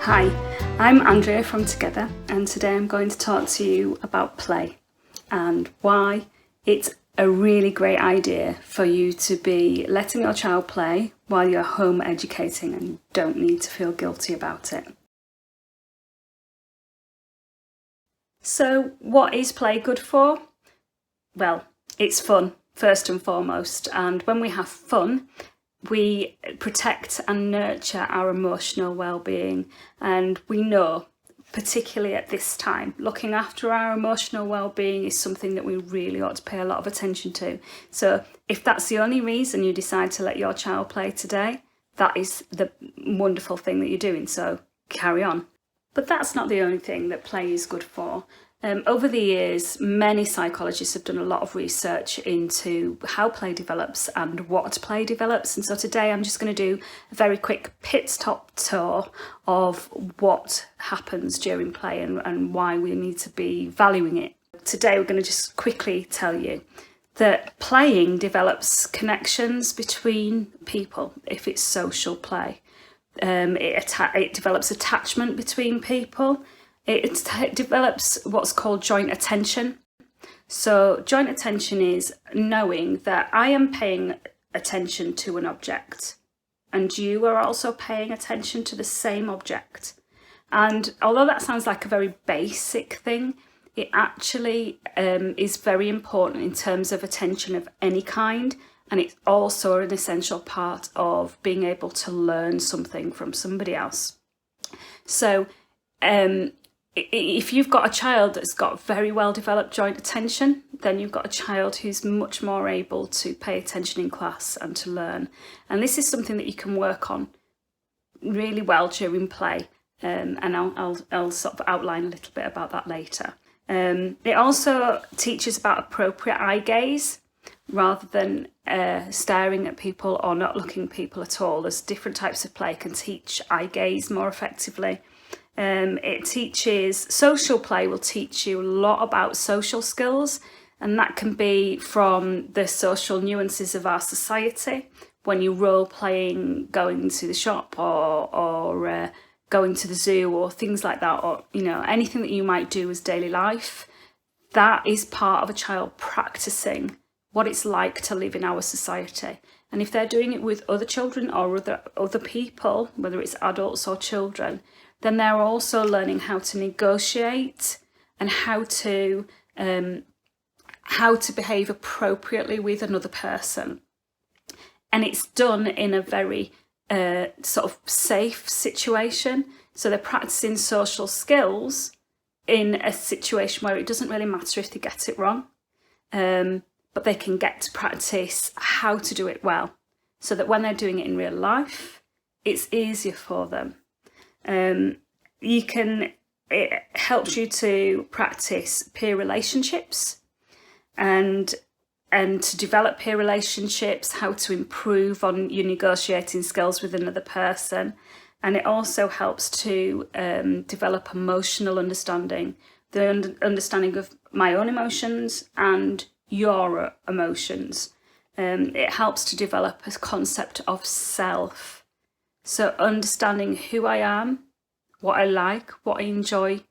Hi, I'm Andrea from Together, and today I'm going to talk to you about play and why it's a really great idea for you to be letting your child play while you're home educating and don't need to feel guilty about it. So, what is play good for? Well, it's fun, first and foremost, and when we have fun, we protect and nurture our emotional well-being, and we know, particularly at this time, looking after our emotional well-being is something that we really ought to pay a lot of attention to. So if that's the only reason you decide to let your child play today, that is the wonderful thing that you're doing, so carry on. But that's not the only thing that play is good for. Over the years, many psychologists have done a lot of research into how play develops and what play develops. And so today I'm just going to do a very quick pit stop tour of what happens during play and why we need to be valuing it. Today we're going to just quickly tell you that playing develops connections between people if it's social play. It develops attachment between people. It develops what's called joint attention. So joint attention is knowing that I am paying attention to an object and you are also paying attention to the same object. And although that sounds like a very basic thing, it actually is very important in terms of attention of any kind. And it's also an essential part of being able to learn something from somebody else. So if you've got a child that's got very well developed joint attention, then you've got a child who's much more able to pay attention in class and to learn. And this is something that you can work on really well during play. And I'll sort of outline a little bit about that later. It also teaches about appropriate eye gaze rather than staring at people or not looking at people at all. There's different types of play can teach eye gaze more effectively. Social play will teach you a lot about social skills, and that can be from the social nuances of our society. When you role playing, going to the shop or going to the zoo or things like that, or anything that you might do as daily life, that is part of a child practicing what it's like to live in our society. And if they're doing it with other children or other people, whether it's adults or children, then they're also learning how to negotiate and how to behave appropriately with another person. And it's done in a very sort of safe situation. So they're practicing social skills in a situation where it doesn't really matter if they get it wrong, but they can get to practice how to do it well, so that when they're doing it in real life, it's easier for them. It helps you to practice peer relationships and to develop peer relationships, how to improve on your negotiating skills with another person. And it also helps to develop emotional understanding, the understanding of my own emotions and your emotions. It helps to develop a concept of self. So understanding who I am, what I like, what I enjoy,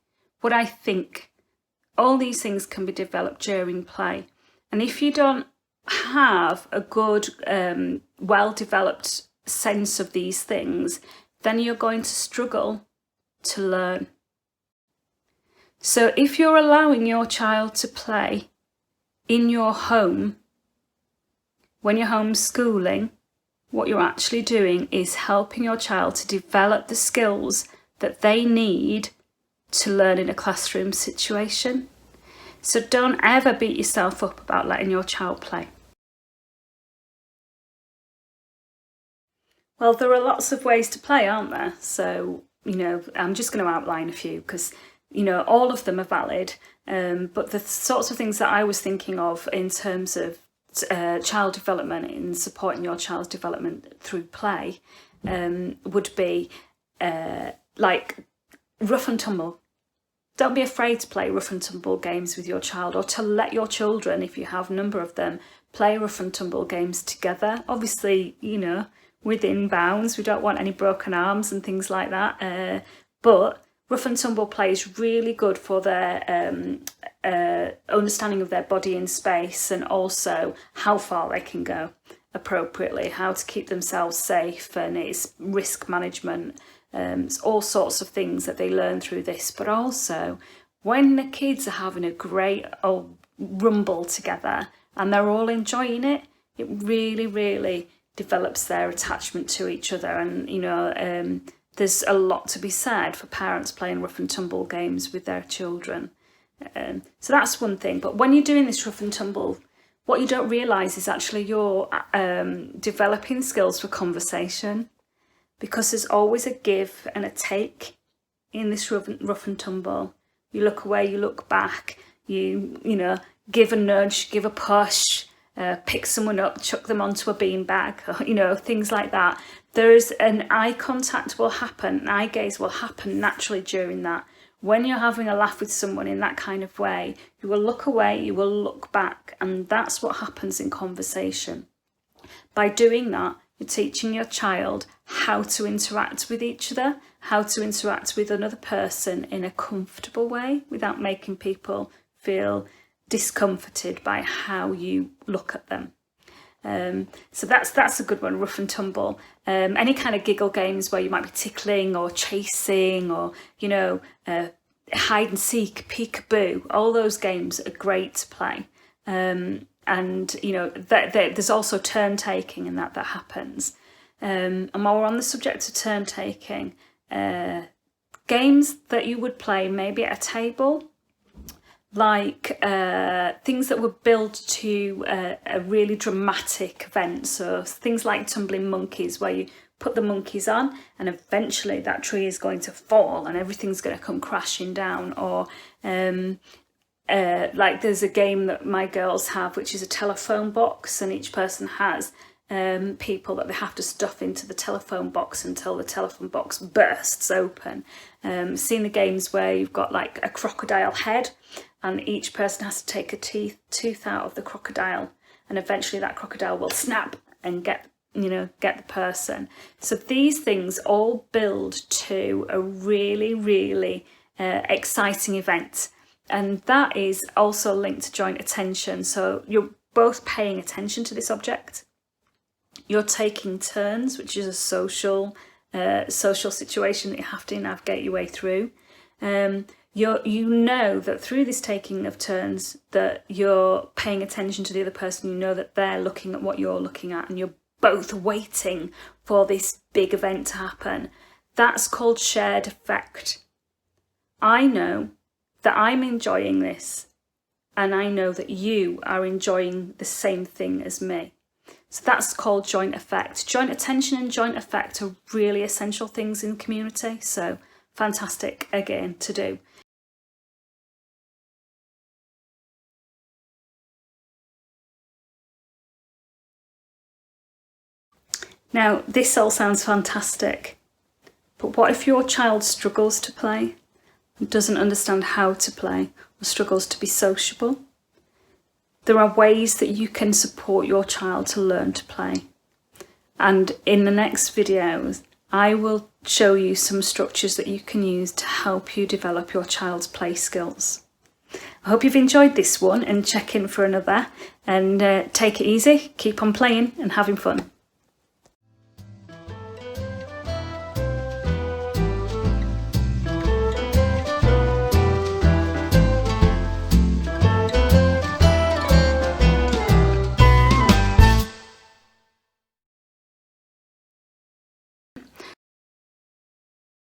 what I think. All these things can be developed during play. And if you don't have a good, well-developed sense of these things, then you're going to struggle to learn. So if you're allowing your child to play in your home, when you're homeschooling, what you're actually doing is helping your child to develop the skills that they need to learn in a classroom situation. So don't ever beat yourself up about letting your child play. Well, there are lots of ways to play, aren't there? So, I'm just going to outline a few because, all of them are valid. But the sorts of things that I was thinking of in terms of child development and supporting your child's development through play would be like rough and tumble. Don't be afraid to play rough and tumble games with your child, or to let your children, if you have a number of them, play rough and tumble games together. Obviously, within bounds. We don't want any broken arms and things like that. But rough and tumble play is really good for their understanding of their body in space, and also how far they can go appropriately, how to keep themselves safe, and it's risk management. It's all sorts of things that they learn through this. But also, when the kids are having a great old rumble together and they're all enjoying it, it really, really develops their attachment to each other. And, you know, there's a lot to be said for parents playing rough and tumble games with their children. So that's one thing. But when you're doing this rough and tumble, what you don't realise is actually you're developing skills for conversation, because there's always a give and a take in this rough and tumble. You look away, you look back, you know, give a nudge, give a push, pick someone up, chuck them onto a beanbag, you know, things like that. There is an eye contact will happen, an eye gaze will happen naturally during that. When you're having a laugh with someone in that kind of way, you will look away, you will look back, and that's what happens in conversation. By doing that, you're teaching your child how to interact with each other, how to interact with another person in a comfortable way without making people feel discomforted by how you look at them. So that's a good one, rough and tumble. Any kind of giggle games where you might be tickling or chasing, or, you know, hide and seek, peekaboo, all those games are great to play. And, you know, there's also turn taking, and that happens. And while we're on the subject of turn taking, games that you would play maybe at a table, like things that would build to a really dramatic event. So things like tumbling monkeys, where you put the monkeys on and eventually that tree is going to fall and everything's going to come crashing down. Or like there's a game that my girls have, which is a telephone box, and each person has people that they have to stuff into the telephone box until the telephone box bursts open. Seen the games where you've got like a crocodile head, and each person has to take a tooth out of the crocodile, and eventually that crocodile will snap and get the person. So these things all build to a really, really exciting event. And that is also linked to joint attention. So you're both paying attention to this object. You're taking turns, which is a social situation that you have to navigate your way through. You know that through this taking of turns that you're paying attention to the other person. You know that they're looking at what you're looking at, and you're both waiting for this big event to happen. That's called shared effect. I know that I'm enjoying this, and I know that you are enjoying the same thing as me. So that's called joint effect. Joint attention and joint effect are really essential things in community. So fantastic again to do. Now, this all sounds fantastic, but what if your child struggles to play, and doesn't understand how to play, or struggles to be sociable? There are ways that you can support your child to learn to play. And in the next videos, I will show you some structures that you can use to help you develop your child's play skills. I hope you've enjoyed this one, and check in for another, and take it easy, keep on playing and having fun.